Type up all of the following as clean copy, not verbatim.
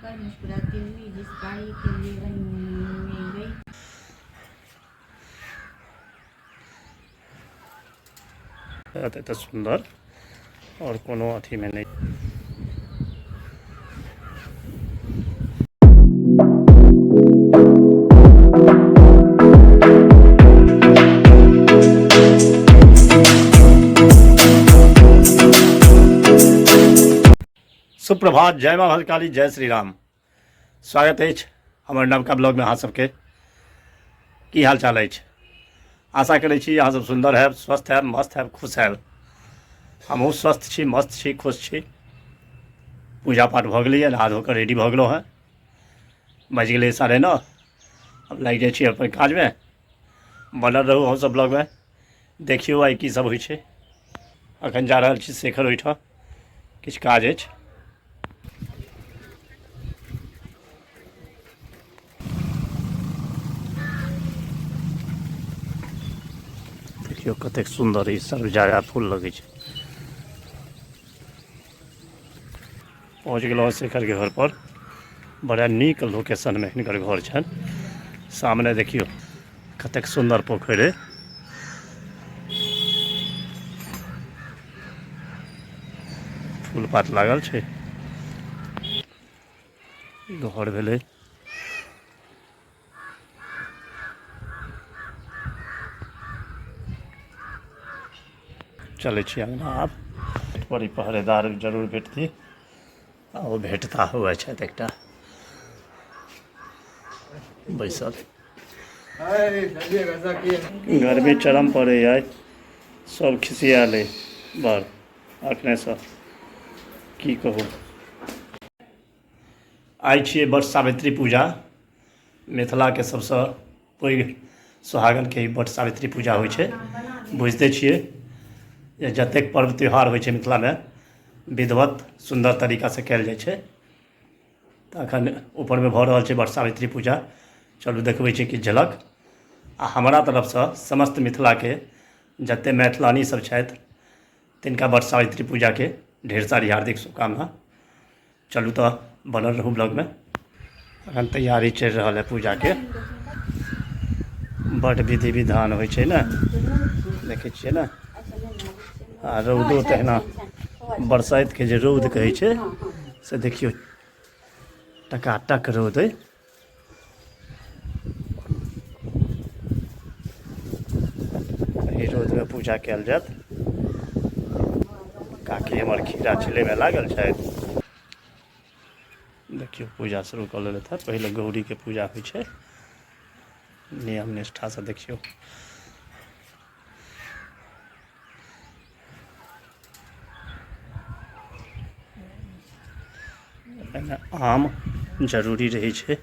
कर मुस्कुराती हुई जिस गाड़ी के लिए में गई। तो सुंदर और कोनो अथी में नहीं। सुप्रभात, जय माँ भद्रकाली, जय श्री राम। स्वागत है हमारे नवका ब्लॉग में। अहाँ सबके की हाल चाल है? आशा करै छी अहाँ सब सुंदर है, स्वस्थ है, मस्त है, खुश है। हमहूँ स्वस्थ छी, मस्त छी, खुश छी। पूजा पाठ भऽ गेलै, नहा धो कऽ रेडी भऽ गेलहुँ हँ। बजि गेलै 9:30। अब लागि जाइ छी अपन काजमे। बनल रहू हम सब ब्लॉगमे। देखियौ आइ की सब होइ छै। अखन जा रहल छी शेखर ओहिठाम, किछु काज अछि। देखियौ कतेक सुंदर ई सरजाया फूल लगै छै। पहुँच गेलहुँ शेखर के घर पर। बड़ा नीक लोकेशन में हिनकर घर छनि। सामने देखियौ कतेक सुंदर पोखरि अइ। फूल पात लागल छै। घर भेलै। चलै छी अंगना आब। बड़ी पहरेदार जरूर भेटती आ ओ भेटता हुए छथि एकटा बैसल। गर्मी चरम पर अइ। सब खिसियाल अइ बड़ अखनेसँ, की कहू। आइ छियै बट सावित्री पूजा। मिथिलाके सबसँ पैघ सुहागनके ही बट सावित्री पूजा होइ छै। बुझिते छियै जे जतेक पर्व त्यौहार होइ छै मिथिलामे विधिवत सुन्दर तरीकासँ कयल जाइ छै। तऽ एखन ऊपरमे भऽ रहल छै बट सावित्री पूजा। चलू देखबै छी किछु झलक। आ हमरा तरफसँ समस्त मिथिलाके जतेक मैथिलानी सब छथि तिनका बट सावित्री पूजाके ढेर सारी हार्दिक शुभकामना। चलू तऽ बनल रहू ब्लॉगमे। अखन तैयारी चलि रहल है पूजाके। बड विधि विधान होइ छै ने, देखै छियै ने। आ रौदो तहिना, बरसाइतके जे रौद कहै छै से देखियौ टकाटक रौद अइ। एहि रौदमे पूजा कयल जायत। काकी हमर खीरा छिलैमे लागल छथि। देखियौ पूजा शुरू कऽ लेलथि हँ। पहिले गौरीके पूजा होइ छै नियम निष्ठासँ। देखियौ एहिमे आम जरूरी रहै छै,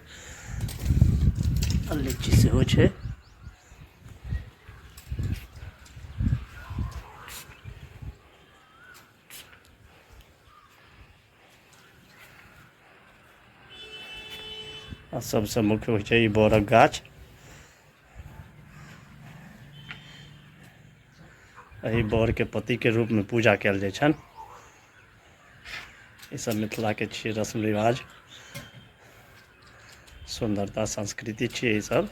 लीची सेहो छै। आ सबसँ मुख्य होइ छै ई बरक गाछ। एहि बरके पतिके रूपमे पूजा कयल जाइ छनि। ई सब मिथिलाके छियै रस्म रिवाज, सुंदरता, संस्कृति छियै ई सब।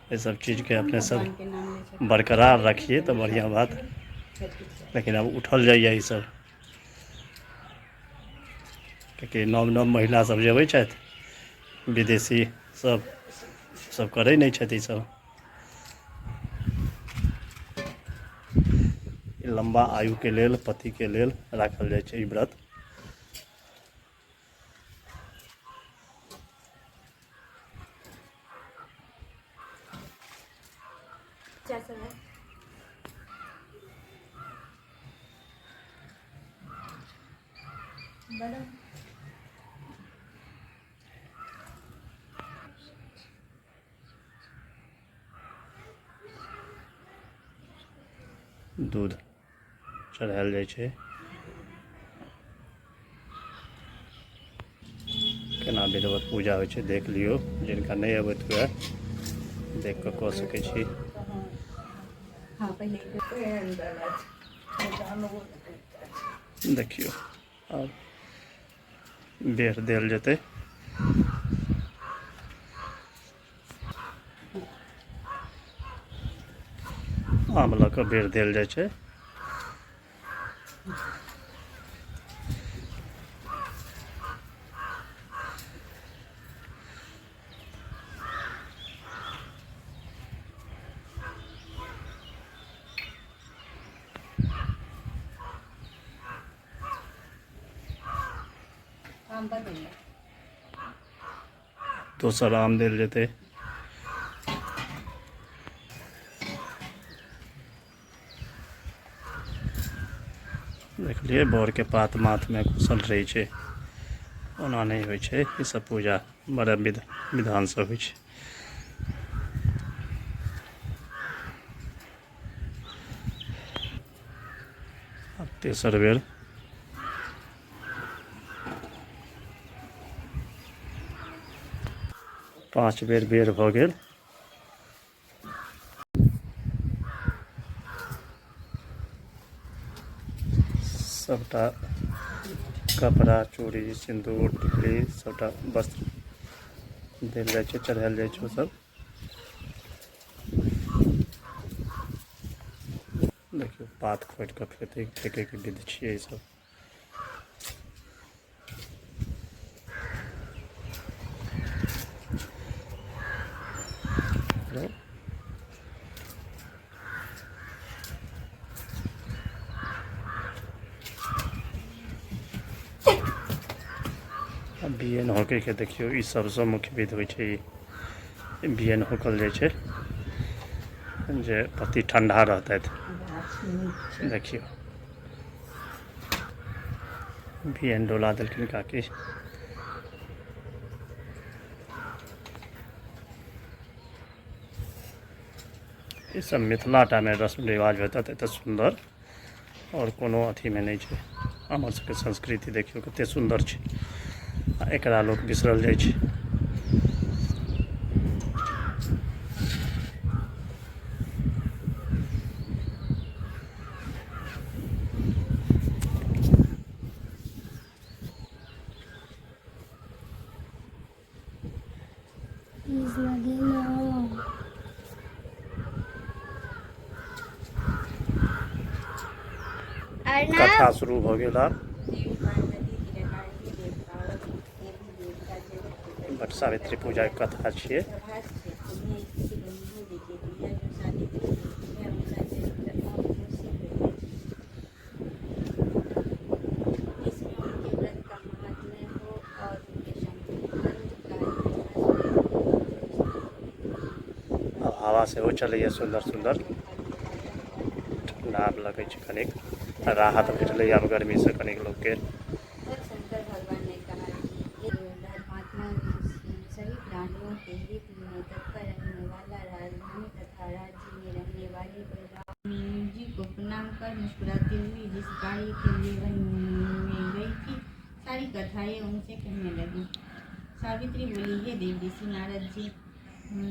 एहि सब चीजके अपने सब बरकरार रखिए तऽ बढ़िआँ बात। लेकिन अब उठल जाइए ई सब, किएकि नव नव महिला सब जे अबै छथि विदेशी सब करै नहि छथि ई सब। लंबा आयुके लेल, पतिके लेल राखल जाइ छै ई व्रत। दूध चढ़ायल जाइ छै। केना विधिवत पूजा होइ छै देख लियौ। जिनका नहि अबैत हुए देख कऽ कऽ सकै छी। देखियौ आब बेर देल जेतै। आंवला का बेर देल जाइ छै। आम बदल दोसर आम देल जेतै। देखलिए बर के पात माथ में घुसल रही छै, ओना नहीं होइ छै। ई सब पूजा बड़ा विधान से होइ छै। अब तेसर बेर पाँच बेर बेर भऽ गेल। सबटा कपड़ा चूड़ी सिंदूर टिकली सबटा वस्त्र देल जाइ छै, चढ़ायल जाइ छै। सब देखियो पात खोटि कऽ फेंकैके विधि छियै ई सब। बियन होके देखियो ई सबसँ मुख्य विधि होइ छै। ई बियन होकल जाइ छै जे पति ठंडा रहतैथ। देखियो बियन डोला देलखिन काकी। ई सब मिथिलाटा में रस्म रिवाज भेटत एते सुंदर, और कोनो अथी में नहीं छै। हमर सबके संस्कृति देखियो कते सुंदर छै, आ एकरा लोक बिसरल जाइ छै। कथा शुरू भऽ गेल। आब बट सावित्री पूजा के कथा छियै। हवा सेहो चलैए सुंदर सुंदर, ठंडा लगै छै, कनिक राहत भेटलै आब गर्मी से कनिक लोग के। शंकर भगवान ने कहा कि धर्मात्मा सभी प्राणियों के हित में तत्पर रहने वाला, राजधानी तथा राज्य में रहने वाले बलराम जी को प्रणाम कर मुस्कुराती हुई जिस कार्य के लिए वन में गई थी, सारी कथाएं उनसे कहने लगी। सावित्री बोली, हे देव ऋषि नारद जी,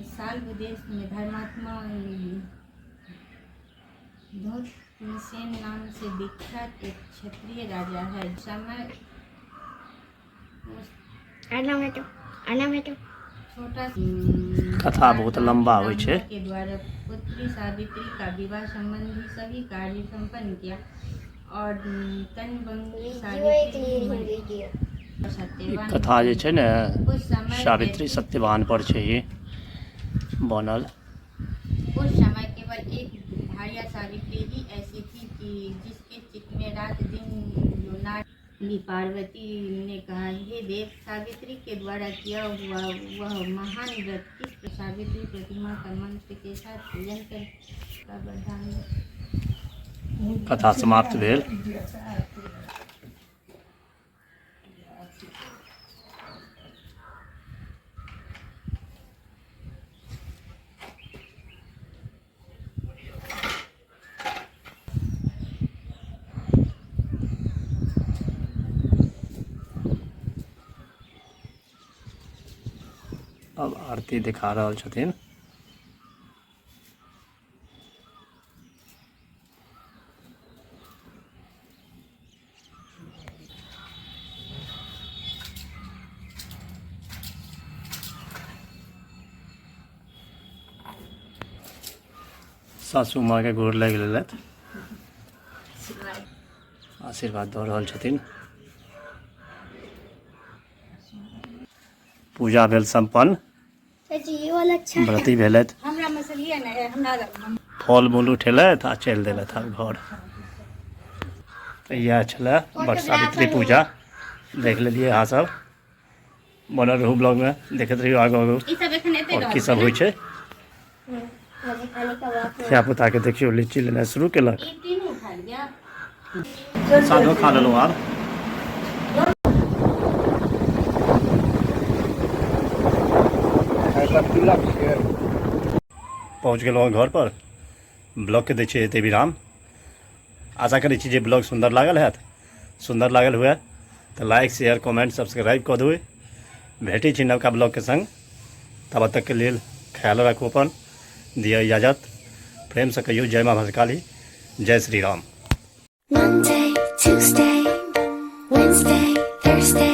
साल्व देश में धर्मात्मा धूतसेन नाम से विख्यात एक क्षत्रिय राजा है। समय छोटा कथा बहुत लंबा होइ छै। के द्वारा पुत्री सावित्री का विवाह संबंधी सभी कार्य संपन्न किया, और तनबंगी सावित्री कथा जे छै ने सावित्री सत्यवान पर छै ई बनल। उस समय केवल एक भार्या सावित्री ही ऐसी थी कि जिसके चित्त में रात दिन जो नारी। पार्वती ने कहा, हे देव, सावित्री के द्वारा किया हुआ वह महान व्रत किस सावित्री प्रतिमा का मंत्र के साथ पूजन कर का वरदान। कथा समाप्त भेल। अब आरती दिखा रहल छथिन। सासू माँ के गोर लग लेलथि, आशीर्वाद दऽ रहल छथिन। पूजा भेल संपन्न, व्रती भेलथि, हमरा मसलिए ने हमरा फल मूल उठेलथि आ चलि देलथि आब घर। तऽ इएह छलै बट सावित्री पूजा, देख लेलियै अहाँ सब। बनल रहू ब्लॉगमे, देखैत रहियो आगू आगू ई सब एखन एते और की सब होइ छै। धियापुताके देखियौ लीची लेनाइ शुरू केलक, ई तीनों उठा लिया। सादो खा लेलहुँ आब। पहुँच गेलहुँ घर पर, ब्लॉगके दै छियै एते विराम। आशा करै छी जे ब्लॉग सुन्दर लागल हैत। सुन्दर लागल हुए तऽ लाइक शेयर कमेंट सब्सक्राइब कऽ देबै। भेटै छी नवका ब्लॉगके संग, तब तकके लेल ख्याल राखू अपन, दिअ इजाजत। प्रेमसँ कहियौ जय माँ भद्रकाली, जय Shri Ram. Monday, Tuesday, Wednesday, Thursday